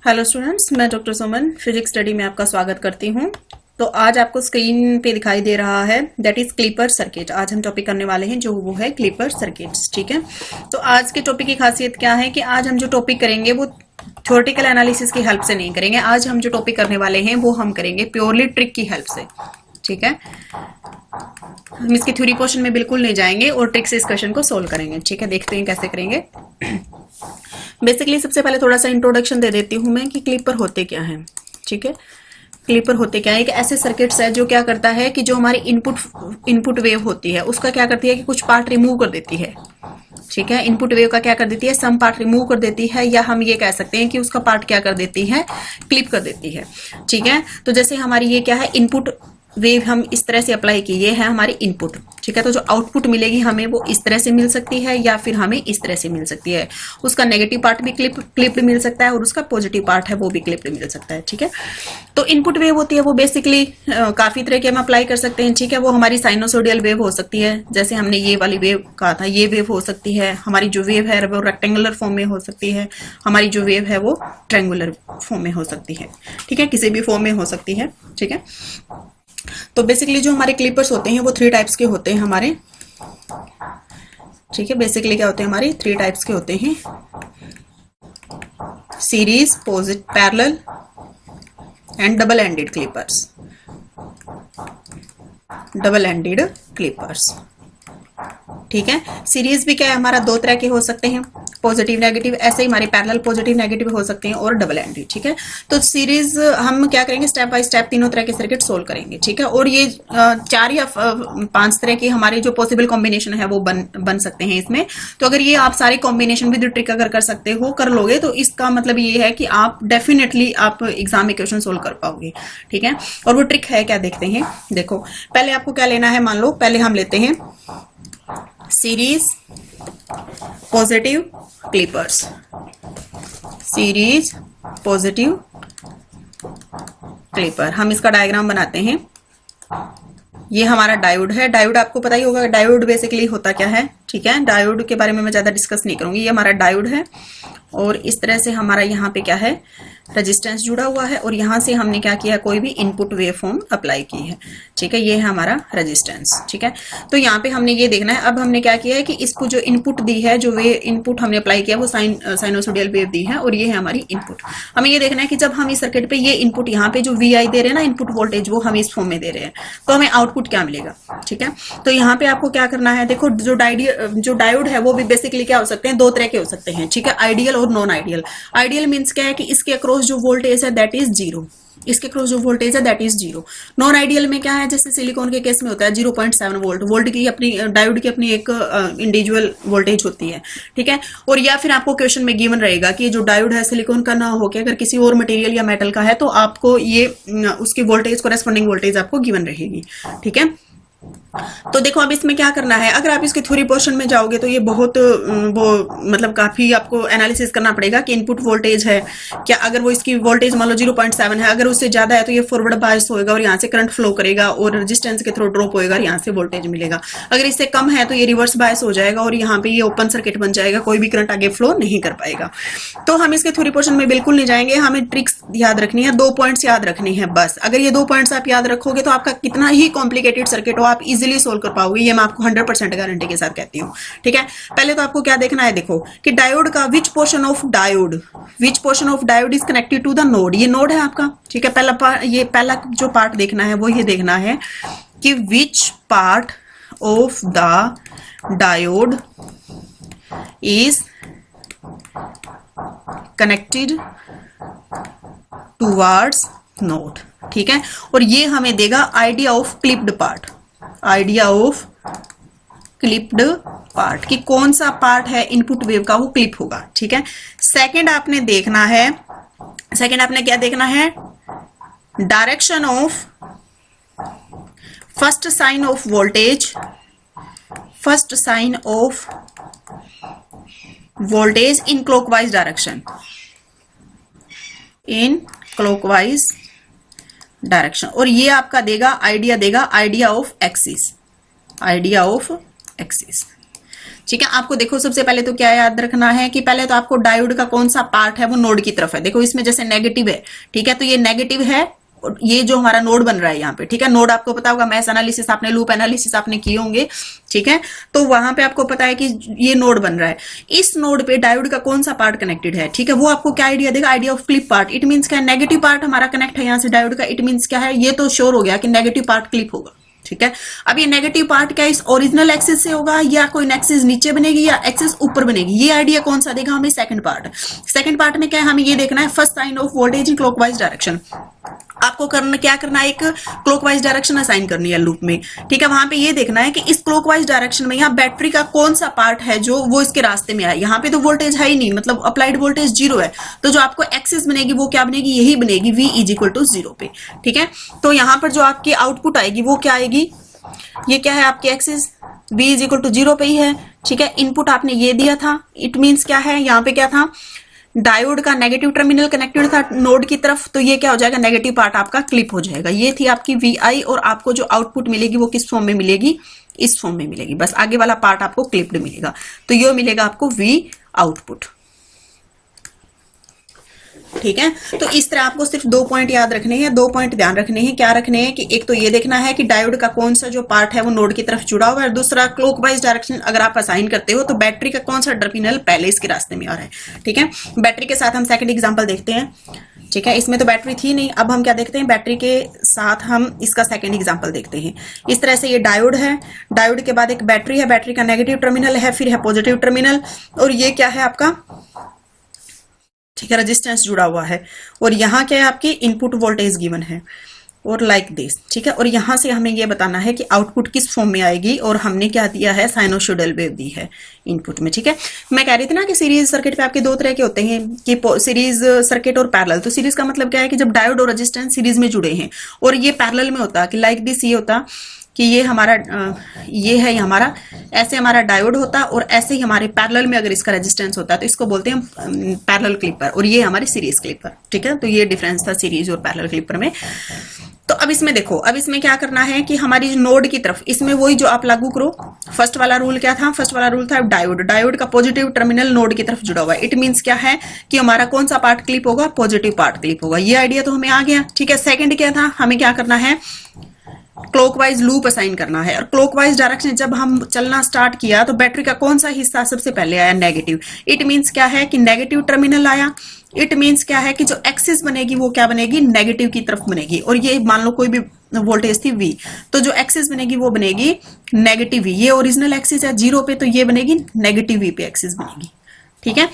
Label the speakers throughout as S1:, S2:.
S1: Hello students, मैं doctor सुमन physics study में आपका स्वागत करती हूँ। तो आज आपको स्क्रीन पे दिखाई दे रहा है दैट इज क्लीपर सर्किट। आज हम टॉपिक करने वाले हैं जो वो है क्लीपर सर्किट्स। ठीक है, तो आज के टॉपिक की खासियत क्या है कि आज हम जो टॉपिक करेंगे वो थ्योरेटिकल एनालिसिस की हेल्प से नहीं करेंगे। आज हम जो टॉपिक करने वाले हैं वो हम करेंगे प्योरली ट्रिक की हेल्प से। ठीक है, हम इसकी थ्योरी पोर्शन में बिल्कुल नहीं जाएंगे और ट्रिक से इस क्वेश्चन को सोल्व करेंगे। ठीक है, देखते हैं कैसे करेंगे। बेसिकली सबसे पहले थोड़ा सा इंट्रोडक्शन दे देती हूं मैं कि क्लीपर होते क्या हैं। ठीक है, क्लीपर होते क्या है, एक ऐसे सर्किट्स है जो क्या करता है कि जो हमारी इनपुट वेव होती है उसका क्या करती है कि कुछ पार्ट रिमूव कर देती है। ठीक है, इनपुट वेव का क्या कर देती है, सम पार्ट रिमूव कर देती है, या हम ये कह सकते हैं कि उसका पार्ट क्या कर देती है, क्लिप कर देती है। ठीक है, तो जैसे हमारी ये क्या है, इनपुट वेव हम इस तरह से अप्लाई की, ये है हमारी इनपुट। ठीक है, तो जो आउटपुट मिलेगी हमें वो इस तरह से मिल सकती है या फिर हमें इस तरह से मिल सकती है। उसका नेगेटिव पार्ट भी क्लिप्ड मिल सकता है और उसका पॉजिटिव पार्ट है वो भी क्लिप्ड मिल सकता है। ठीक है, तो इनपुट वेव होती है वो बेसिकली काफी तरह के हम अप्लाई कर सकते हैं। ठीक है, वो हमारी साइनोसोडियल वेव हो सकती है, जैसे हमने ये वाली वेव कहा था, ये वेव हो सकती है। हमारी जो वेव है वो रेक्टेंगुलर फॉर्म में हो सकती है, हमारी जो वेव है वो ट्रायंगुलर फॉर्म में हो सकती है। ठीक है, किसी भी फॉर्म में हो सकती है। ठीक है, तो बेसिकली जो हमारे क्लिपर्स होते हैं वो 3 टाइप्स के होते हैं हमारे। ठीक है, बेसिकली क्या होते हैं हमारे 3 टाइप्स के होते हैं, series, parallel and double ended Clippers. Double ended Clippers. ठीक है, सीरीज भी क्या है हमारा 2 तरह के हो सकते हैं, पॉजिटिव नेगेटिव। ऐसे ही हमारे पैरेलल पॉजिटिव नेगेटिव हो सकते हैं और डबल एंडेड। ठीक है, तो सीरीज हम क्या करेंगे, स्टेप बाय स्टेप तीनों तरह के सर्किट सोल्व करेंगे। ठीक है, और ये 4 या 5 तरह के हमारे जो पॉसिबल कॉम्बिनेशन है वो बन सकते हैं इसमें। तो अगर ये आप सारे कॉम्बिनेशन विद ट्रिक अगर कर सकते हो, कर लोगे, तो इसका मतलब ये है कि आप डेफिनेटली आप एग्जाम में क्वेश्चन सोल्व कर पाओगे। ठीक है, और वो ट्रिक है क्या, देखते हैं। देखो, पहले आपको क्या लेना है, मान लो पहले हम लेते हैं series positive Clippers. Series positive clipper, हम इसका डायग्राम बनाते हैं। ये हमारा डायोड है। डायोड आपको पता ही होगा, डायोड बेसिकली होता क्या है। ठीक है, डायोड के बारे में मैं ज्यादा डिस्कस नहीं करूंगी। ये हमारा डायोड है और इस तरह से हमारा यहाँ पे क्या है, रेजिस्टेंस जुड़ा हुआ है, और यहाँ से हमने क्या किया, कोई भी इनपुट वेव फॉर्म अप्लाई की है। ठीक है, ये है हमारा रेजिस्टेंस। ठीक है, तो यहाँ पे हमने ये देखना है, अब हमने क्या किया है कि इसको जो इनपुट दी है, जो वे इनपुट हमने अप्लाई किया वो साइनोसोडियल वेव दी है, और ये है हमारी इनपुट। हमें ये देखना है कि जब हम इस सर्किट पे ये इनपुट यहाँ पे जो VI दे रहे हैं ना, इनपुट वोल्टेज, वो हम इस फॉर्म में दे रहे हैं, तो हमें आउटपुट क्या मिलेगा। ठीक है, तो यहाँ पे आपको क्या करना है, देखो जो डायोड है वो भी बेसिकली क्या हो सकते हैं, 2 तरह के हो सकते हैं। ठीक है, आइडियल और नॉन आइडियल। आइडियल मीन्स क्या है कि इसके अक्रॉस जो वोल्टेज है दैट इज 0, इसके क्रॉस जो वोल्टेज है दैट इज 0। नॉन आइडियल में क्या है, जैसे सिलिकॉन के केस में होता है 0.7 वोल्ट की अपनी, डायोड की अपनी एक इंडिविजुअल वोल्टेज होती है। ठीक है, और या फिर आपको क्वेश्चन में गिवन रहेगा कि जो डायोड है सिलिकॉन का ना हो के अगर किसी और मटेरियल या मेटल का है, तो आपको ये उसकी वोल्टेज, कोरेस्पोंडिंग वोल्टेज आपको गिवन रहेगी। ठीक है, तो देखो अब इसमें क्या करना है, अगर आप इसके थ्योरी पोर्शन में जाओगे तो ये बहुत वो मतलब काफी आपको एनालिसिस करना पड़ेगा कि इनपुट वोल्टेज है क्या, अगर वो इसकी वोल्टेज मान लो 0.7 है, अगर उससे ज्यादा है तो ये फॉरवर्ड बायस होएगा और यहाँ से करंट फ्लो करेगा और रेजिस्टेंस के थ्रू ड्रॉप होएगा और यहाँ से वोल्टेज मिलेगा। अगर इससे कम है तो ये रिवर्स बायस हो जाएगा और यहाँ पे ये ओपन सर्किट बन जाएगा, कोई भी करंट आगे फ्लो नहीं कर पाएगा। तो हम इसके थ्योरी पोर्शन में बिल्कुल नहीं जाएंगे, हमें ट्रिक्स याद रखनी है, 2 पॉइंट्स याद रखनी है बस। अगर ये 2 पॉइंट्स आप याद रखोगे तो आपका कितना ही कॉम्प्लिकेटेड सर्किट हो आप इजिली सोल्व कर पाओगे, ये मैं आपको 100% गारंटी के साथ कहती हूँ। ठीक है, पहले तो आपको क्या देखना है, देखो कि डायोड का which portion of diode is connected to the node. ये नोड है आपका। ठीक है, पहला जो पार्ट देखना है वो ये देखना है कि which part of the diode is connected towards node. ठीक है, और ये हमें देगा idea of clipped part, idea of clipped part कि कौन सा पार्ट है इनपुट वेव का वो क्लिप होगा। ठीक है, सेकंड आपने क्या देखना है, direction of first sign of voltage in clockwise direction, और ये आपका आइडिया ऑफ एक्सिस। ठीक है। आपको देखो सबसे पहले तो क्या याद रखना है कि पहले तो आपको डायोड का कौन सा पार्ट है वो नोड की तरफ है। देखो इसमें जैसे नेगेटिव है, ठीक है, तो ये नेगेटिव है, ये जो हमारा नोड बन रहा है यहाँ पे, ठीक है। नोड आपको पता होगा, मैश एनालिसिस आपने, लूप एनालिसिस आपने किए होंगे, ठीक है। तो वहां पे आपको पता है कि ये नोड बन रहा है। इस नोड पे डायोड का कौन सा पार्ट कनेक्टेड है, ठीक है, वो आपको क्या आइडिया देगा, idea of clip part. It means क्या है, नेगेटिव पार्ट हमारा कनेक्ट है यहाँ से डायोड का। इट मीन्स क्या है, ये तो श्योर हो गया कि नेगेटिव पार्ट क्लिप होगा, ठीक है। अब ये नेगेटिव पार्ट क्या इस ओरिजिनल एक्सिस से होगा या कोई एक्सिस नीचे बनेगी या एक्सिस ऊपर बनेगी, ये आइडिया कौन सा देगा हमें, सेकंड पार्ट। सेकंड पार्ट में क्या है, हमें ये देखना है first sign of voltage in clockwise direction. आपको करना क्या करना है, एक क्लॉकवाइज डायरेक्शन असाइन करनी है लूप में, ठीक है। वहां पे ये देखना है कि इस क्लॉकवाइज डायरेक्शन में यहाँ बैटरी का कौन सा पार्ट है जो वो इसके रास्ते में आए। यहाँ पे तो वोल्टेज है ही नहीं, मतलब अप्लाइड वोल्टेज 0 है, तो जो आपको एक्सिस बनेगी वो क्या बनेगी, यही बनेगी V इज इक्वल टू 0 पे, ठीक है। तो यहाँ पर जो आपकी आउटपुट आएगी वो क्या आएगी, ये क्या है आपकी axis V is equal to 0 पे ही है, ठीक है। इनपुट आपने ये दिया था, इट मीन्स क्या है, यहाँ पे क्या था, डायोड का नेगेटिव टर्मिनल कनेक्टेड था नोड की तरफ, तो ये क्या हो जाएगा, नेगेटिव पार्ट आपका क्लिप हो जाएगा। ये थी आपकी VI, और आपको जो आउटपुट मिलेगी वो किस फॉर्म में मिलेगी, इस फॉर्म में मिलेगी, बस आगे वाला पार्ट आपको क्लिप्ड मिलेगा, तो ये मिलेगा आपको V आउटपुट, ठीक है। तो इस तरह आपको सिर्फ 2 पॉइंट याद रखने हैं, 2 पॉइंट ध्यान रखने हैं। क्या रखने हैं कि एक तो ये देखना है कि डायोड का कौन सा जो पार्ट है वो नोड की तरफ जुड़ा हुआ है, और दूसरा क्लॉकवाइज डायरेक्शन अगर आप असाइन करते हो तो बैटरी का कौन सा टर्मिनल पहले इसके रास्ते में आ रहा है, ठीक है। बैटरी के साथ हम सेकंड एग्जांपल देखते हैं, ठीक है। इसमें तो बैटरी थी नहीं, अब हम क्या देखते हैं, बैटरी के साथ हम इसका सेकंड एग्जांपल देखते हैं। इस तरह से ये डायोड है, डायोड के बाद एक बैटरी है, बैटरी का नेगेटिव टर्मिनल है, फिर है पॉजिटिव टर्मिनल, और ये क्या है आपका, ठीक है, रेजिस्टेंस जुड़ा हुआ है, और यहाँ क्या है आपकी इनपुट वोल्टेज गिवन है, और लाइक दिस, ठीक है। और यहाँ से हमें ये बताना है कि आउटपुट किस फॉर्म में आएगी, और हमने क्या दिया है, साइनोसॉइडल वेव दी है इनपुट में, ठीक है। मैं कह रही थी ना कि सीरीज सर्किट पे आपके 2 तरह के होते हैं, कि सीरीज सर्किट और पैरेलल। तो सीरीज का मतलब क्या है कि जब डायोड और रेजिस्टेंस सीरीज में जुड़े हैं, और ये पैरेलल में होता कि लाइक दिस, ये होता कि ये हमारा ये है हमारा, ऐसे हमारा डायोड होता, और ऐसे ही हमारे पैरेलल में अगर इसका रेजिस्टेंस होता है तो इसको बोलते हैं हम पैरेलल क्लिपर, और ये हमारे सीरीज क्लिपर, ठीक है। तो ये डिफरेंस था सीरीज और पैरेलल क्लिपर में। तो अब इसमें देखो, अब इसमें क्या करना है कि हमारी नोड की तरफ, इसमें वही जो आप लागू करो, फर्स्ट वाला रूल क्या था, फर्स्ट वाला रूल था डायोड, डायोड का पॉजिटिव टर्मिनल नोड की तरफ जुड़ा हुआ है। इट मीन्स क्या है कि हमारा कौन सा पार्ट क्लिप होगा, पॉजिटिव पार्ट क्लिप होगा। ये आइडिया तो हमें आ गया, ठीक है। सेकंड क्या था, हमें क्या करना है, क्लॉकवाइज लूप असाइन करना है, और क्लॉकवाइज डायरेक्शन जब हम चलना स्टार्ट किया तो बैटरी का कौन सा हिस्सा सबसे पहले आया, नेगेटिव। इट मीन्स क्या है कि नेगेटिव टर्मिनल आया। इट मीन्स क्या है कि जो एक्सिस बनेगी वो क्या बनेगी, नेगेटिव की तरफ बनेगी, और ये मान लो कोई भी वोल्टेज थी V, तो जो एक्सिस बनेगी वो बनेगी नेगेटिव V। ये ओरिजिनल एक्सिस है 0 पे, तो ये बनेगी नेगेटिव V पे एक्सिस बनेगी, ठीक है।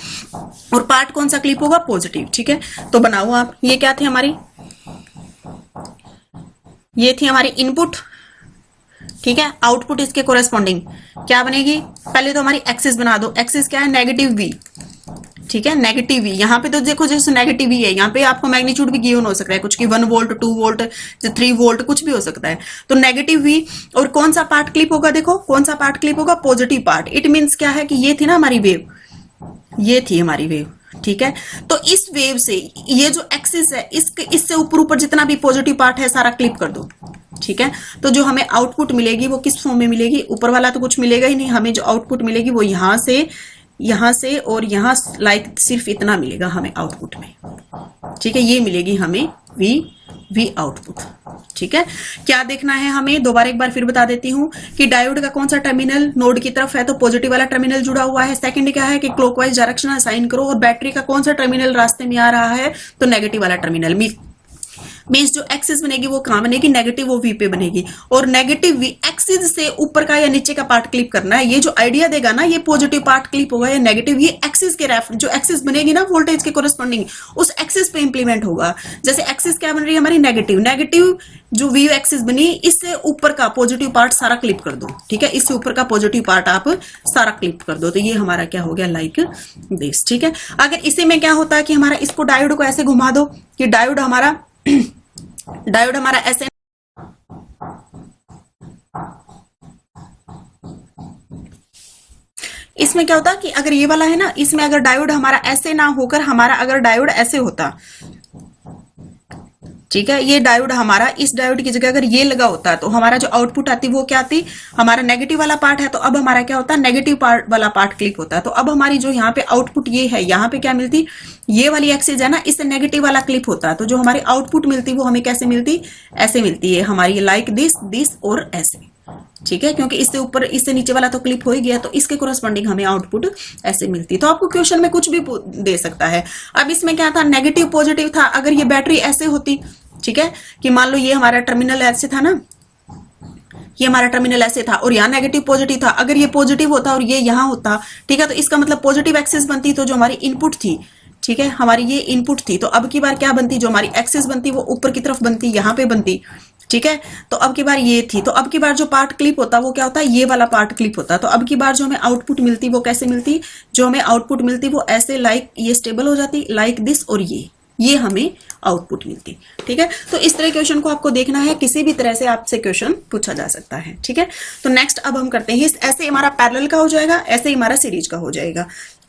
S1: और पार्ट कौन सा क्लिप होगा, पॉजिटिव, ठीक है। तो बनाओ आप, ये क्या थी हमारी, ये थी हमारी इनपुट, ठीक है। आउटपुट इसके कोरेस्पॉन्डिंग क्या बनेगी, पहले तो हमारी एक्सिस बना दो, एक्सिस क्या है, नेगेटिव V, ठीक है, नेगेटिव V। यहाँ पे तो देखो जैसे नेगेटिव V है, यहाँ पे आपको मैग्नीट्यूड भी गिवन हो सकता है, कुछ की 1 वोल्ट 2 वोल्ट 3 वोल्ट कुछ भी हो सकता है। तो नेगेटिव V, और कौन सा पार्ट क्लिप होगा, देखो कौन सा पार्ट क्लिप होगा, पॉजिटिव पार्ट। इट मीन्स क्या है कि ये थी ना हमारी वेव, ये थी हमारी वेव, ठीक है। तो इस वेव से ये जो एक्सिस है, इससे ऊपर ऊपर जितना भी पॉजिटिव पार्ट है सारा क्लिप कर दो, ठीक है। तो जो हमें आउटपुट मिलेगी वो किस फॉर्म में मिलेगी, ऊपर वाला तो कुछ मिलेगा ही नहीं, हमें जो आउटपुट मिलेगी वो यहां से और यहां लाइक सिर्फ इतना मिलेगा हमें आउटपुट में, ठीक है। ये मिलेगी हमें V आउटपुट, ठीक है। क्या देखना है हमें, दोबारा एक बार फिर बता देती हूं कि डायोड का कौन सा टर्मिनल नोड की तरफ है, तो पॉजिटिव वाला टर्मिनल जुड़ा हुआ है। सेकंड क्या है कि क्लॉकवाइज डायरेक्शन असाइन करो, और बैटरी का कौन सा टर्मिनल रास्ते में आ रहा है, तो नेगेटिव वाला टर्मिनल। मीन्स जो एक्सिस बनेगी वो कहां बनेगी, नेगेटिव वो V पे बनेगी, और नेगेटिव V एक्सिस से ऊपर का या नीचे का पार्ट क्लिप करना है। ये जो आइडिया देगा ना, ये पॉजिटिव पार्ट क्लिप होगा या नेगेटिव, ये एक्सिस के जो एक्सिस बनेगी ना वोल्टेज के कोरेस्पॉन्डिंग, उस एक्सिस पे इंप्लीमेंट होगा। जैसे एक्सिस क्या बन रही है हमारी, नेगेटिव जो V एक्सिस बनी, इससे ऊपर का पॉजिटिव पार्ट सारा क्लिप कर दो, ठीक है। इससे ऊपर का पॉजिटिव पार्ट आप सारा क्लिप कर दो, तो ये हमारा क्या हो गया, लाइक दिस, ठीक है। अगर इसी में क्या होता है कि हमारा इसको डायोड को ऐसे घुमा दो कि डायोड हमारा ऐसे, इसमें क्या होता कि अगर ये वाला है ना, इसमें अगर डायोड हमारा ऐसे ना होकर हमारा अगर डायोड ऐसे होता, ठीक है, ये डायोड हमारा, इस डायोड की जगह अगर ये लगा होता तो हमारा जो आउटपुट आती वो क्या आती, हमारा नेगेटिव वाला पार्ट है, तो अब हमारा क्या होता है, नेगेटिव पार्ट वाला पार्ट क्लिक होता है। तो अब हमारी जो यहाँ पे आउटपुट ये है, यहाँ पे क्या मिलती, ये वाली एक्सिस है ना, इससे नेगेटिव वाला क्लिप होता है। तो जो हमारी आउटपुट मिलती वो हमें कैसे मिलती, ऐसे मिलती है हमारी, लाइक दिस, दिस और ऐसे। ठीक है, क्योंकि इससे ऊपर इससे नीचे वाला तो क्लिप हो ही गया, तो इसके कोरस्पॉन्डिंग हमें आउटपुट ऐसे मिलती है। तो आपको क्वेश्चन में कुछ भी दे सकता है। अब इसमें क्या था, नेगेटिव पॉजिटिव था। अगर ये बैटरी ऐसे होती, ठीक है, कि मान लो ये हमारा टर्मिनल ऐसे था ना, ये हमारा टर्मिनल ऐसे था और यहाँ नेगेटिव पॉजिटिव था, अगर ये पॉजिटिव होता और ये यहाँ होता, ठीक है, तो इसका मतलब पॉजिटिव एक्सिस बनती, तो जो हमारी इनपुट थी, ठीक है, हमारी ये इनपुट थी, तो अब की बार क्या बनती, जो हमारी एक्सिस बनती वो ऊपर की तरफ बनती, यहाँ पे बनती। ठीक है, तो अब की बार ये थी, तो अब की बार जो पार्ट क्लिप होता वो क्या होता है, ये वाला पार्ट क्लिप होता। तो अब की बार जो हमें आउटपुट मिलती वो कैसे मिलती, जो हमें आउटपुट मिलती वो ऐसे, लाइक ये स्टेबल हो जाती, लाइक दिस, और ये हमें आउटपुट मिलती। ठीक है, तो इस तरह क्वेश्चन को आपको देखना है, किसी भी तरह से आपसे क्वेश्चन पूछा जा सकता है। ठीक है, तो नेक्स्ट अब हम करते हैं, ऐसे हमारा पैरेलल का हो जाएगा, ऐसे ही हमारा सीरीज का हो जाएगा।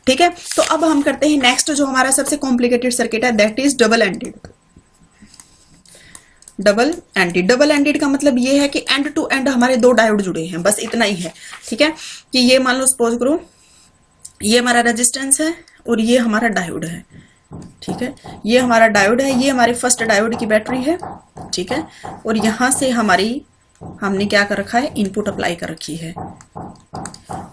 S1: ठीक है, तो अब हम करते हैं नेक्स्ट, जो हमारा सबसे कॉम्प्लिकेटेड सर्किट है, that is double ended. Double ended, double ended का मतलब ये है कि एंड टू एंड हमारे दो डायोड जुड़े हैं, बस इतना ही है। ठीक है, कि ये मान लो सपोज करो ये हमारा रेजिस्टेंस है और ये हमारा डायोड है। ठीक है, ये हमारा डायोड है, ये हमारे फर्स्ट डायोड की बैटरी है। ठीक है, और यहां से हमने क्या कर रखा है, इनपुट अप्लाई कर रखी है,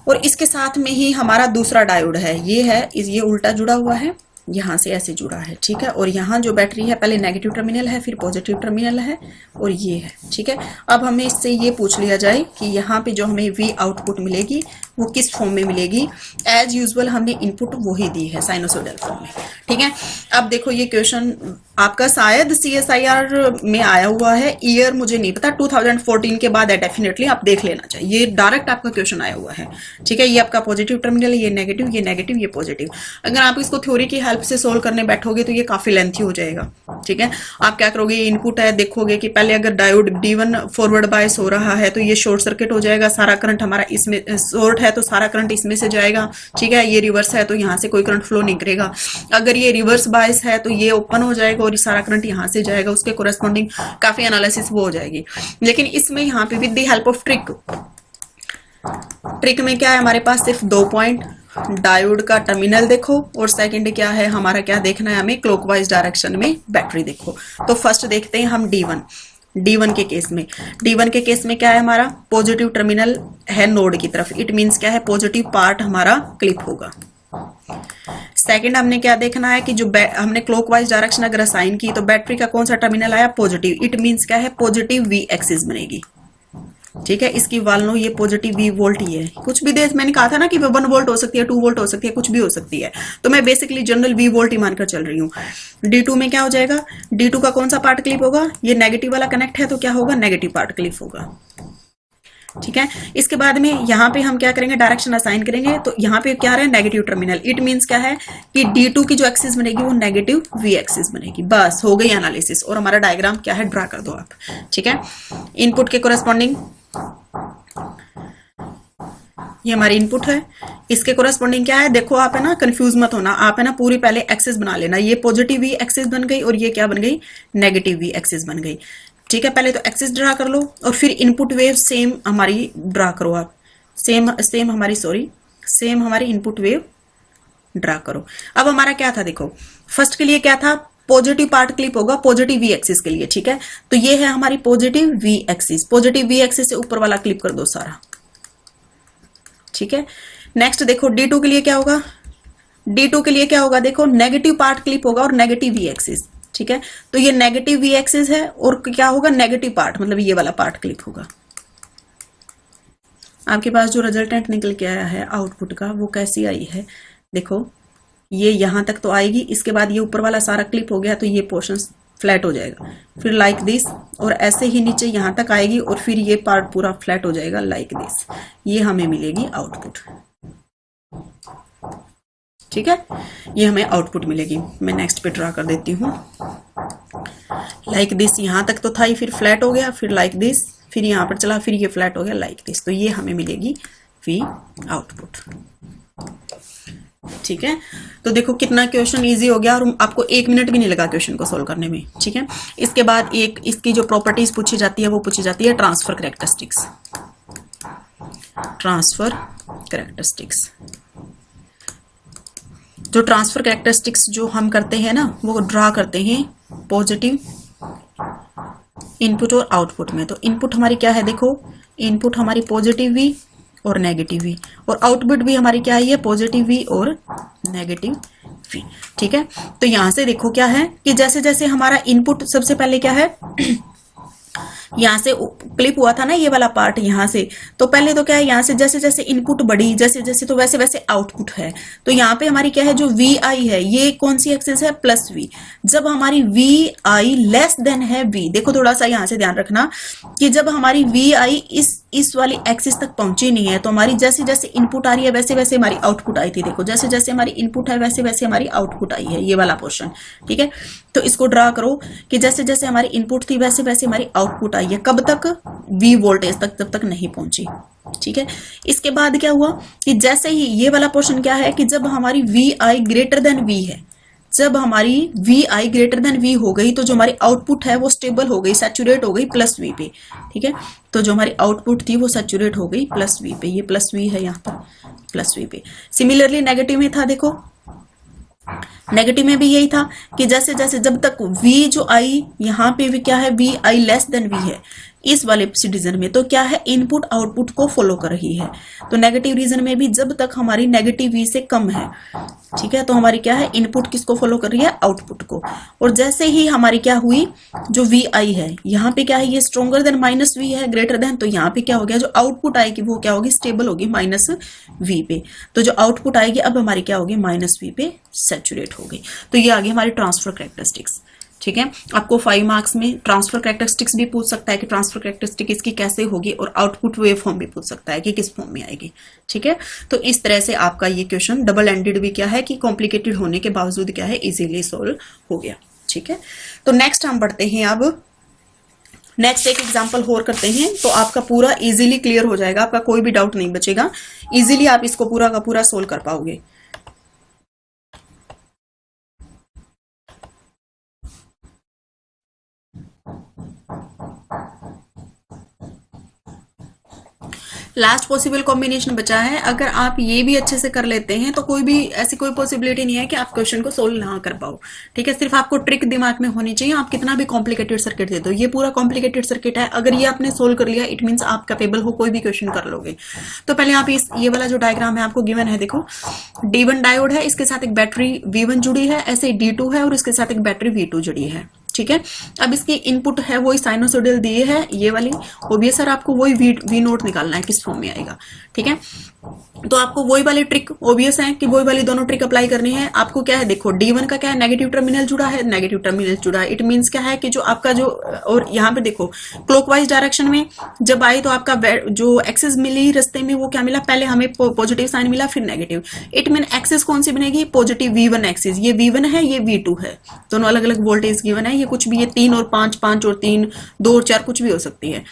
S1: और इसके साथ में ही हमारा दूसरा डायोड है, ये है, ये उल्टा जुड़ा हुआ है, यहाँ से ऐसे जुड़ा है। ठीक है, और यहाँ जो बैटरी है, पहले नेगेटिव टर्मिनल है, फिर पॉजिटिव टर्मिनल है, और ये है। ठीक है, अब हमें इससे ये पूछ लिया जाए कि यहाँ पे जो हमें वी आउटपुट मिलेगी वो किस फॉर्म में मिलेगी। एज यूजुअल हमने इनपुट वही दी है, साइनोसॉइडल फॉर्म में। ठीक है, अब देखो ये क्वेश्चन आपका शायद CSIR में आया हुआ है, ईयर मुझे नहीं पता, 2014 के बाद है, डेफिनेटली आप देख लेना चाहिए, ये डायरेक्ट आपका क्वेश्चन आया हुआ है। ठीक है, ये आपका पॉजिटिव टर्मिनल है, ये नेगेटिव, ये नेगेटिव, ये पॉजिटिव। अगर आप इसको थ्योरी की हेल्प से सोल्व करने बैठोगे तो ये काफी लेंथी हो जाएगा। ठीक है, आप क्या करोगे, इनपुट है, देखोगे कि पहले अगर डायोड D1 फॉरवर्ड बायस हो रहा है तो ये शॉर्ट सर्किट हो जाएगा, सारा करंट हमारा इसमें, शॉर्ट है तो सारा करंट इसमें से जाएगा। ठीक है, ये रिवर्स है तो यहाँ से कोई करंट फ्लो नहीं करेगा। अगर ये रिवर्स बायस है तो ये ओपन हो जाएगा और सारा करंट यहाँ से जाएगा, उसके कोरेस्पॉन्डिंग काफी एनालिसिस वो हो जाएगी। लेकिन इसमें यहाँ पे with the help of trick में क्या है, हमारे पास सिर्फ 2 पॉइंट, डायोड का टर्मिनल देखो, और सेकंड क्या है हमारा, क्या देखना है हमें, क्लॉकवाइज डायरेक्शन में बैटरी देखो। तो फर्स्ट देखते हैं हम D1 के केस में। D1 के केस में क्या है, हमारा पॉजिटिव टर्मिनल है नोड की तरफ, इट मींस क्या है, पॉजिटिव पार्ट हमारा क्लिप होगा। सेकंड हमने क्या देखना है कि जो हमने क्लॉकवाइज डायरेक्शन अगर असाइन की तो बैटरी का कौन सा टर्मिनल आया, पॉजिटिव, इट मींस क्या है, पॉजिटिव V एक्सिस बनेगी। ठीक है, इसकी वालनो ये पॉजिटिव V वोल्ट ही है, कुछ भी दे, मैंने कहा था ना कि 1 वोल्ट हो सकती है, 2 वोल्ट हो सकती है, कुछ भी हो सकती है, तो मैं बेसिकली जनरल V वोल्ट ही मानकर चल रही हूँ। D2 में क्या हो जाएगा, D2 का कौन सा पार्ट क्लिप होगा, ये नेगेटिव वाला कनेक्ट है तो क्या होगा, नेगेटिव पार्ट क्लिप होगा। ठीक है, इसके बाद में यहाँ पे हम क्या करेंगे, डायरेक्शन असाइन करेंगे, तो यहाँ पे क्या है, नेगेटिव टर्मिनल, इट मींस क्या है कि D2 की जो एक्सिस बनेगी वो नेगेटिव V एक्सिस बनेगी। बस हो गई एनालिसिस, और हमारा डायग्राम क्या है, ड्रा कर दो आप। ठीक है, इनपुट के कोरेस्पॉन्डिंग ये हमारी इनपुट है, इसके कोरेस्पॉन्डिंग क्या है, देखो आप है ना, कंफ्यूज मत होना, आप है ना पूरी पहले एक्सिस बना लेना, ये पॉजिटिव V एक्सिस बन गई और ये क्या बन गई, नेगेटिव V एक्सिस बन गई। ठीक है, पहले तो एक्सिस ड्रा कर लो और फिर इनपुट वेव सेम हमारी ड्रा करो आप, सेम हमारी इनपुट वेव ड्रा करो। अब हमारा क्या था, देखो फर्स्ट के लिए क्या था, पॉजिटिव पार्ट क्लिप होगा पॉजिटिव V एक्सिस के लिए। ठीक है, तो ये है हमारी positive V axis, positive V axis से ऊपर वाला क्लिप कर दो सारा। ठीक है, नेक्स्ट देखो D2 के लिए क्या होगा, D2 के लिए क्या होगा, देखो नेगेटिव पार्ट क्लिप होगा और नेगेटिव V एक्सिस। ठीक है, तो ये नेगेटिव V एक्सिस है और क्या होगा, नेगेटिव पार्ट, मतलब ये वाला पार्ट क्लिप होगा। आपके पास जो रिजल्टेंट निकल के आया है आउटपुट का वो कैसी आई है, देखो ये यहां तक तो आएगी, इसके बाद ये ऊपर वाला सारा क्लिप हो गया तो ये पोर्शन फ्लैट हो जाएगा, फिर लाइक दिस, और ऐसे ही नीचे यहां तक आएगी और फिर ये पार्ट पूरा फ्लैट हो जाएगा लाइक दिस, ये हमें मिलेगी आउटपुट। ठीक है, ये हमें आउटपुट मिलेगी। मैं नेक्स्ट पे ड्रा कर देती हूँ, लाइक दिस यहां तक तो था ही, फिर फ्लैट हो गया, फिर लाइक दिस, फिर यहां पर चला, फिर ये फ्लैट हो गया लाइक दिस, तो ये हमें मिलेगी V आउटपुट। ठीक है, तो देखो कितना क्वेश्चन इजी हो गया और आपको 1 मिनट भी नहीं लगा क्वेश्चन को सोल्व करने में। ठीक है, इसके बाद एक इसकी जो प्रॉपर्टीज पूछी जाती है वो पूछी जाती है ट्रांसफर कैरेक्टरिस्टिक्स। ट्रांसफर कैरेक्टरिस्टिक्स, जो ट्रांसफर कैरेक्टरिस्टिक्स जो हम करते हैं ना वो ड्रा करते हैं पॉजिटिव इनपुट और आउटपुट में। तो इनपुट हमारी क्या है, देखो इनपुट हमारी पॉजिटिव वी और नेगेटिव वी, और आउटपुट भी हमारी क्या है, पॉजिटिव वी और नेगेटिव वी। ठीक है, तो यहां से देखो क्या है कि जैसे जैसे हमारा इनपुट सबसे पहले क्या है यहाँ से क्लिप हुआ था ना ये वाला पार्ट यहाँ से, तो पहले तो क्या है यहाँ से जैसे जैसे इनपुट बढ़ी जैसे जैसे तो वैसे वैसे आउटपुट है। तो यहाँ पे हमारी क्या है जो वी आई है ये कौन सी एक्सिस है, प्लस वी। जब हमारी वी आई लेस देन है वी, देखो थोड़ा सा यहाँ से ध्यान रखना कि जब हमारी वी आई इस वाली एक्सिस तक पहुंची नहीं है तो हमारी जैसे जैसे इनपुट आ रही है वैसे वैसे हमारी आउटपुट आई थी। देखो जैसे जैसे हमारी इनपुट है वैसे वैसे हमारी आउटपुट आई है, ये वाला पोर्शन। ठीक है, तो इसको ड्रा करो कि जैसे जैसे हमारी इनपुट थी वैसे वैसे हमारी आउटपुट आई है। कब तक, वी वोल्टेज तक, जब तक नहीं पहुंची। ठीक है, इसके बाद क्या हुआ कि जैसे ही ये वाला पोर्शन क्या है कि जब हमारी V I greater than V है, जब हमारी V I greater than V हो गई तो जो हमारी आउटपुट है वो स्टेबल हो गई, सैचुरेट हो गई प्लस वी पे। ठीक है, तो जो हमारी आउटपुट थी वो सैचुरेट हो गई प्लस वी पे, ये प्लस वी है यहाँ पर प्लस वी पे। सिमिलरली नेगेटिव में था, देखो नेगेटिव में भी यही था कि जैसे जैसे जब तक वी जो आई यहाँ पे भी क्या है V I less than V है इस वाले रीजन में, तो क्या है इनपुट आउटपुट को फॉलो कर रही है। तो नेगेटिव रीजन में भी जब तक हमारी नेगेटिव वी से कम है, ठीक है, तो हमारी क्या है इनपुट किसको फॉलो कर रही है, आउटपुट को। और जैसे ही हमारी क्या हुई जो वी आई है यहाँ पे क्या है ये स्ट्रोंगर देन माइनस वी है, ग्रेटर देन, तो यहाँ पे क्या हो गया जो आउटपुट आएगी वो क्या होगी, स्टेबल होगी माइनस वी पे। तो जो आउटपुट आएगी अब हमारी क्या होगी माइनस वी पे सैचुरेट हो गई। तो ये आ गई हमारी ट्रांसफर कैरेक्टरिस्टिक्स। ठीक है, आपको 5 मार्क्स में ट्रांसफर कैरेक्टरिस्टिक्स भी पूछ सकता है कि ट्रांसफर कैरेक्टरिस्टिक इसकी कैसे होगी, और आउटपुट वेव फॉर्म भी पूछ सकता है कि किस फॉर्म में आएगी। ठीक है, तो इस तरह से आपका ये क्वेश्चन डबल एंडेड भी क्या है कि कॉम्प्लिकेटेड होने के बावजूद क्या है इजीली सोल्व हो गया। ठीक है, तो नेक्स्ट हम बढ़ते हैं, अब नेक्स्ट एक एग्जांपल और करते हैं तो आपका पूरा इजीली क्लियर हो जाएगा, आपका कोई भी डाउट नहीं बचेगा, इजीली आप इसको पूरा का पूरा सोल्व कर पाओगे। लास्ट पॉसिबल कॉम्बिनेशन बचा है, अगर आप ये भी अच्छे से कर लेते हैं तो कोई भी ऐसी कोई पॉसिबिलिटी नहीं है कि आप क्वेश्चन को सोल्व ना कर पाओ। ठीक है, सिर्फ आपको ट्रिक दिमाग में होनी चाहिए, आप कितना भी कॉम्प्लिकेटेड सर्किट दे दो, ये पूरा कॉम्प्लिकेटेड सर्किट है, अगर ये आपने सोल्व कर लिया इट मीन्स आप कैपेबल हो, कोई भी क्वेश्चन कर लोगे। तो पहले आप ये वाला जो डायग्राम है आपको गिवन है, देखो D1 डायोड है, इसके साथ एक बैटरी V1 जुड़ी है, ऐसे D2 है और इसके साथ एक बैटरी V2 जुड़ी है। ठीक है, अब इसकी इनपुट है वही साइनोसॉइडल दिए है ये वाली, ओबीएस सर आपको वही वी नोट निकालना है किस फॉर्म में आएगा। ठीक है, तो आपको वही वाली ट्रिक ओबीएस है कि वही वाली दोनों ट्रिक अप्लाई करनी है। आपको क्या है, देखो D1 का क्या है, नेगेटिव टर्मिनल जुड़ा है, नेगेटिव टर्मिनल जुड़ा है, इट मींस क्या है कि जो आपका जो, और यहाँ पे देखो क्लॉकवाइज डायरेक्शन में जब आई तो आपका जो एक्सिस मिली रास्ते में वो क्या मिला, पहले हमें पॉजिटिव साइन मिला फिर नेगेटिव, इट मीन एक्सिस कौन सी बनेगी, पॉजिटिव V1 एक्सिस, ये V1 है ये V2 है, दोनों अलग अलग वोल्टेज गिवन है, ये कुछ भी ये 3 और 5, 5 और 3, 2 और 4 कुछ भी हो सकती है।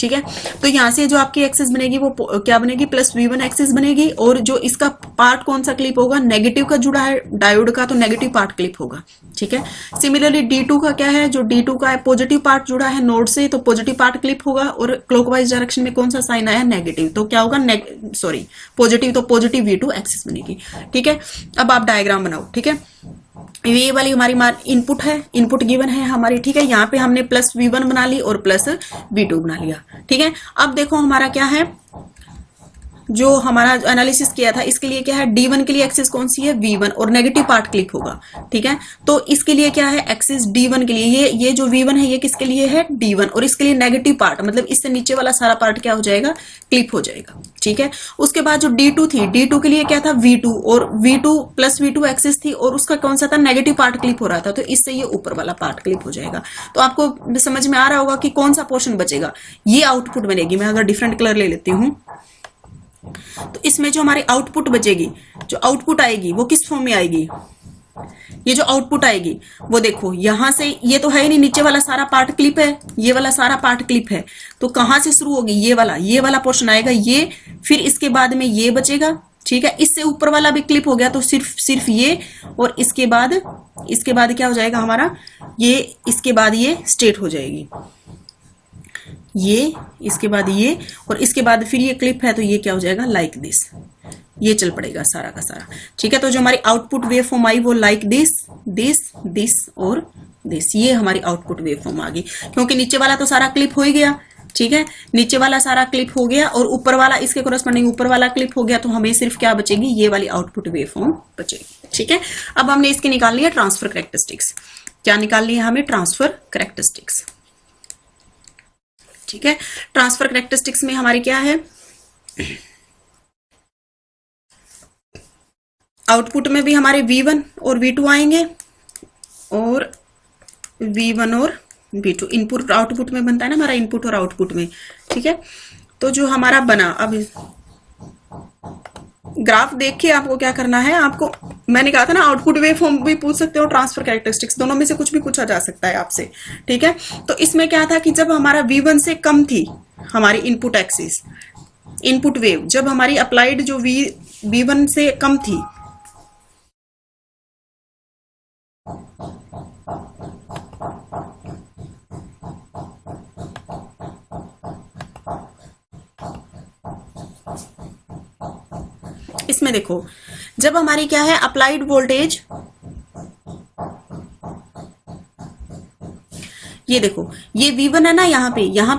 S1: ठीक है, तो यहाँ से जो आपकी एक्सिस बनेगी वो क्या बनेगी, प्लस V1 एक्सिस बनेगी, और जो इसका पार्ट कौन सा क्लिप होगा, नेगेटिव का जुड़ा है डायोड का तो नेगेटिव पार्ट क्लिप होगा। ठीक है, सिमिलरली D2 का क्या है, जो D2 का है पॉजिटिव पार्ट जुड़ा है नोड से तो पॉजिटिव पार्ट क्लिप होगा, और क्लॉकवाइज डायरेक्शन में कौन सा साइन आया, नेगेटिव, तो क्या होगा सॉरी पॉजिटिव, तो पॉजिटिव V2 एक्सिस बनेगी। ठीक है, अब आप डायग्राम बनाओ। ठीक है, ये वाली हमारी इनपुट है, इनपुट गिवन है हमारी। ठीक है, यहाँ पे हमने प्लस V1 बना ली और प्लस V2 बना लिया। ठीक है, अब देखो हमारा क्या है, जो हमारा एनालिसिस किया था इसके लिए क्या है, D1 के लिए एक्सिस कौन सी है, V1, और नेगेटिव पार्ट क्लिप होगा। ठीक है, तो इसके लिए क्या है एक्सिस D1 के लिए, ये जो V1 है ये किसके लिए है, D1, और इसके लिए नेगेटिव पार्ट मतलब इससे नीचे वाला सारा पार्ट क्या हो जाएगा, क्लिप हो जाएगा। ठीक है, उसके बाद जो D2 थी, D2 के लिए क्या था, V2, और V2 प्लस V2 एक्सिस थी और उसका कौन सा था, नेगेटिव पार्ट क्लिप हो रहा था, तो इससे ये ऊपर वाला पार्ट क्लिप हो जाएगा। तो आपको समझ में आ रहा होगा कि कौन सा पोर्शन बचेगा, ये आउटपुट बनेगी। मैं अगर डिफरेंट कलर ले लेती हूँ तो इसमें जो हमारी आउटपुट बचेगी, जो आउटपुट आएगी वो किस फॉर्म में आएगी, ये जो आउटपुट आएगी वो देखो यहां से, ये तो है ही नहीं, नीचे वाला सारा पार्ट क्लिप है, ये वाला सारा पार्ट क्लिप है, तो कहां से शुरू होगी, ये वाला पोर्शन आएगा ये, फिर इसके बाद में ये बचेगा। ठीक है, इससे ऊपर वाला भी क्लिप हो गया तो सिर्फ ये, और इसके बाद क्या हो जाएगा हमारा, ये इसके बाद ये स्ट्रेट हो जाएगी, ये इसके बाद ये, और इसके बाद फिर ये क्लिप है तो ये क्या हो जाएगा, लाइक दिस, ये चल पड़ेगा सारा का सारा। ठीक है, तो जो हमारी आउटपुट वेव फॉर्म आई वो लाइक दिस दिस दिस और दिस, ये हमारी आउटपुट वेव फॉर्म आ गई, क्योंकि नीचे वाला तो सारा क्लिप हो ही गया। ठीक है, नीचे वाला सारा क्लिप हो गया और ऊपर वाला इसके कोरस्पॉन्डिंग ऊपर वाला क्लिप हो गया, तो हमें सिर्फ क्या बचेगी, ये वाली आउटपुट वेव फॉर्म बचेगी। ठीक है, अब हमने इसकी निकाल लिया ट्रांसफर कैरेक्टरिस्टिक्स। क्या निकाल लिया हमें, ट्रांसफर कैरेक्टरिस्टिक्स। ठीक है, ट्रांसफर कैरेक्टरिस्टिक्स में हमारी क्या है, आउटपुट में भी हमारे V1 और V2 आएंगे, और V1 और V2 इनपुट आउटपुट में बनता है ना हमारा, इनपुट और आउटपुट में। ठीक है, तो जो हमारा बना, अब ग्राफ देख के आपको क्या करना है, आपको मैंने कहा था ना आउटपुट वेव फॉर्म भी पूछ सकते हो, ट्रांसफर कैरेक्टरिस्टिक्स, दोनों में से कुछ भी पूछा जा सकता है आपसे। ठीक है, तो इसमें क्या था कि जब हमारा V1 से कम थी हमारी इनपुट एक्सिस, इनपुट वेव जब हमारी अप्लाइड जो V1 से कम थी, इसमें देखो जब हमारी क्या है अप्लाइड वोल्टेज, ये देखो ये V1 है ना, यहाँ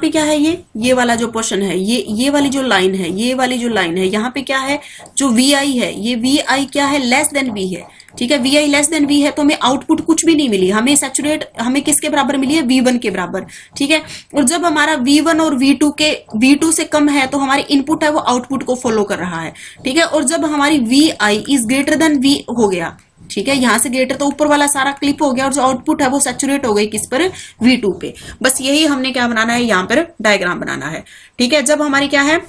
S1: पे क्या है, ये वाला जो पोर्शन है, ये वाली जो लाइन है, ये वाली जो लाइन है, यहाँ पे क्या है, जो VI है, ये VI क्या है, लेस देन V है। ठीक है, VI लेस देन V है तो हमें आउटपुट कुछ भी नहीं मिली, हमें सैचुरेट हमें किसके बराबर मिली है, V1 के बराबर। ठीक है, और जब हमारा V1 और V2 से कम है तो हमारी इनपुट है वो आउटपुट को फॉलो कर रहा है। ठीक है, और जब हमारी VI is greater than V हो गया, ठीक है, यहां से ग्रेटर तो ऊपर वाला सारा क्लिप हो गया, और जो आउटपुट है वो सैचुरेट हो गई किस पर, V2 पे। बस यही हमने क्या बनाना है, यहाँ पर डायग्राम बनाना है। ठीक है, जब हमारी क्या है,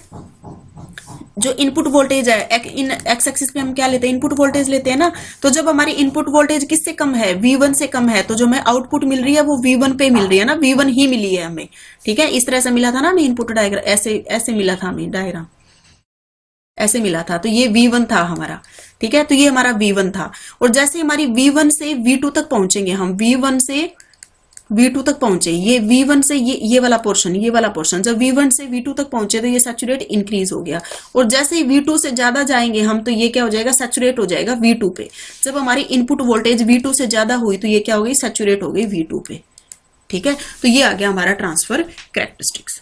S1: जो इनपुट वोल्टेज है, इन एक्स एक्सिस पे हम क्या लेते हैं, इनपुट वोल्टेज लेते हैं ना, तो जब हमारी इनपुट वोल्टेज किससे कम है, V1 से कम है, तो जो हमें आउटपुट मिल रही है वो V1 पे मिल रही है ना, V1 ही मिली है हमें। ठीक है, इस तरह से मिला था ना हमें इनपुट डायग्राम, ऐसे मिला था हमें डायग्राम, ऐसे मिला था, तो ये V1 था हमारा। ठीक है, तो ये हमारा V1 था, और जैसे हमारी V1 से V2 तक पहुंचेंगे हम, V1 से V2 तक पहुंचे, ये V1 से ये वाला पोर्शन जब V1 से V2 तक पहुंचे तो ये सैचुरेट इंक्रीज हो गया, और जैसे ही V2 से ज्यादा जाएंगे हम तो ये क्या हो जाएगा, सैचुरेट हो जाएगा V2 पे। जब हमारी इनपुट वोल्टेज V2 से ज्यादा हुई तो ये क्या हो गई, सैचुरेट हो गई V2 पे। ठीक है, तो ये आ गया हमारा ट्रांसफर कैरेक्टरिस्टिक्स।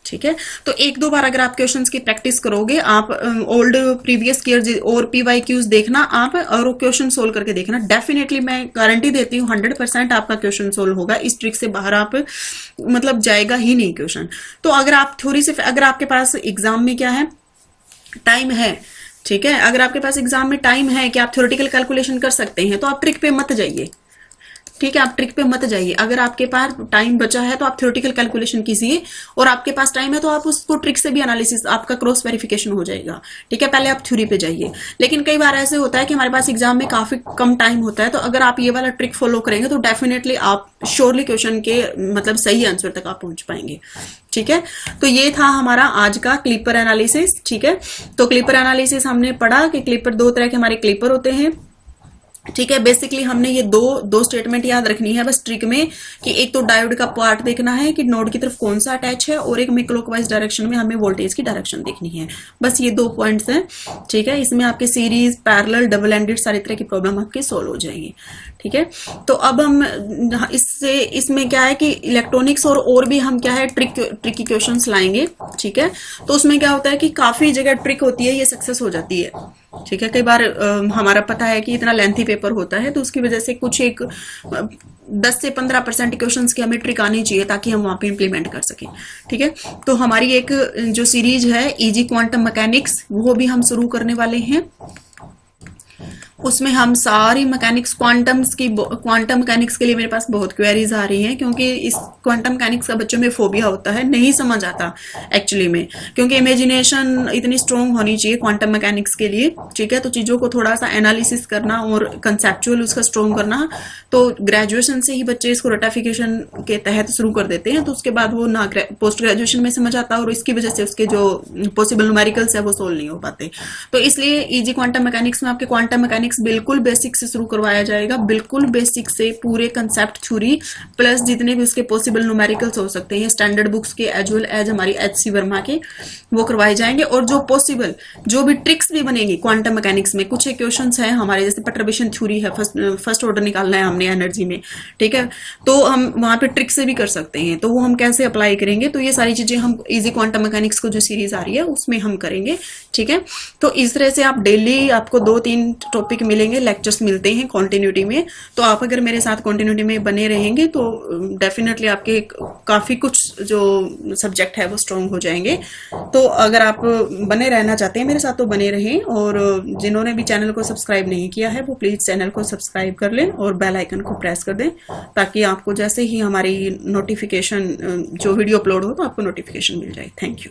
S1: ठीक है, तो एक दो बार अगर आप क्वेश्चंस की प्रैक्टिस करोगे, आप ओल्ड प्रीवियस ईयर और PYQs देखना आप, और क्वेश्चन सोल्व करके देखना, डेफिनेटली मैं गारंटी देती हूँ 100% आपका क्वेश्चन सोल्व होगा। इस ट्रिक से बाहर आप मतलब जाएगा ही नहीं क्वेश्चन। तो अगर आप थोड़ी सी, अगर आपके पास एग्जाम में क्या है, टाइम है, ठीक है, अगर आपके पास एग्जाम में टाइम है कि आप थ्योरेटिकल कैलकुलेशन कर सकते हैं तो आप ट्रिक पे मत जाइए। ठीक है, आप ट्रिक पे मत जाइए। अगर आपके पास टाइम बचा है तो आप थ्योरेटिकल कैलकुलेशन कीजिए, और आपके पास टाइम है तो आप उसको ट्रिक से भी एनालिसिस, आपका क्रॉस वेरिफिकेशन हो जाएगा। ठीक है, पहले आप थ्योरी पे जाइए। लेकिन कई बार ऐसे होता है कि हमारे पास एग्जाम में काफी कम टाइम होता है, तो अगर आप ये वाला ट्रिक फॉलो करेंगे तो डेफिनेटली आप श्योरली क्वेश्चन के मतलब सही आंसर तक आप पहुंच पाएंगे। ठीक है, तो ये था हमारा आज का क्लिपर एनालिसिस। ठीक है, तो क्लिपर एनालिसिस हमने पढ़ा कि क्लिपर, दो तरह के हमारे क्लिपर होते हैं। ठीक है, बेसिकली हमने ये दो स्टेटमेंट याद रखनी है बस ट्रिक में, कि एक तो डायोड का पार्ट देखना है कि नोड की तरफ कौन सा अटैच है, और एक में क्लॉकवाइज डायरेक्शन में हमें वोल्टेज की डायरेक्शन देखनी है। बस ये 2 पॉइंट्स हैं। ठीक है, इसमें आपके सीरीज, पैरेलल, डबल एंडेड सारी तरह की प्रॉब्लम आपकी सोल्व हो जाएगी। ठीक है, तो अब हम इसमें क्या है कि इलेक्ट्रॉनिक्स और भी हम क्या है ट्रिकी क्वेश्चंस लाएंगे। ठीक है, तो उसमें क्या होता है कि काफी जगह ट्रिक होती है, ये सक्सेस हो जाती है। ठीक है, कई बार हमारा पता है कि इतना लेंथी पेपर होता है, तो उसकी वजह से कुछ एक 10 से 15% क्वेश्चंस की हमें ट्रिक आनी चाहिए ताकि हम वहां पे इम्प्लीमेंट कर सकें। ठीक है, तो हमारी एक जो सीरीज है इजी क्वांटम मैकेनिक्स, वो भी हम शुरू करने वाले हैं, उसमें हम सारी मैकेनिक्स क्वांटम मैकेनिक्स के लिए मेरे पास बहुत क्वेरीज आ रही हैं, क्योंकि इस क्वांटम मैकेनिक्स का बच्चों में फोबिया होता है, नहीं समझ आता एक्चुअली में, क्योंकि इमेजिनेशन इतनी स्ट्रोंग होनी चाहिए क्वांटम मैकेनिक्स के लिए, ठीक है। तो चीजों को थोड़ा सा एनालिसिस करना और कंसेप्चुअल उसका स्ट्रोंग करना, तो ग्रेजुएशन से ही बच्चे इसको रटिफिकेशन के तहत शुरू कर देते हैं, तो उसके बाद वो ना पोस्ट ग्रेजुएशन में समझ आता, और इसकी वजह से उसके जो पॉसिबल न्यूमेरिकल्स है वो सोल्व नहीं हो पाते। तो इसलिए इजी क्वांटम मैकेनिक्स में आपके क्वांटम मैकेनिक्स बिल्कुल बेसिक से शुरू करवाया जाएगा, बिल्कुल बेसिक से पूरे कंसेप्ट थ्योरी प्लस जितने भी उसके पॉसिबल न्यूमेरिकल्स हो सकते हैं स्टैंडर्ड बुक्स के एज वेल एज हमारी HC वर्मा के, वो करवाए जाएंगे। और जो पॉसिबल जो भी ट्रिक्स भी बनेगी क्वांटम मैकेनिक्स में, कुछ क्वेश्चंस हैं हमारे, जैसे परटर्बेशन थ्योरी है, फर्स्ट ऑर्डर निकालना है हमने एनर्जी में, ठीक है, तो हम वहां पे ट्रिक से भी कर सकते हैं, तो वो हम कैसे अप्लाई करेंगे, तो ये सारी चीजें हम इजी क्वांटम मैकेनिक्स को जो सीरीज आ रही है उसमें हम करेंगे, ठीक है। तो इस तरह से आप डेली आपको 2-3 टॉपिक मिलेंगे, लेक्चर्स मिलते हैं कंटिन्यूटी में, तो आप अगर मेरे साथ कंटिन्यूटी में बने रहेंगे तो डेफिनेटली आपके काफी कुछ जो सब्जेक्ट है वो स्ट्रॉन्ग हो जाएंगे। तो अगर आप बने रहना चाहते हैं मेरे साथ तो बने रहें, और जिन्होंने भी चैनल को सब्सक्राइब नहीं किया है वो प्लीज चैनल को सब्सक्राइब कर लें और बेल आइकन को प्रेस कर दें, ताकि आपको जैसे ही हमारी नोटिफिकेशन जो वीडियो अपलोड हो तो आपको नोटिफिकेशन मिल जाए। Thank you.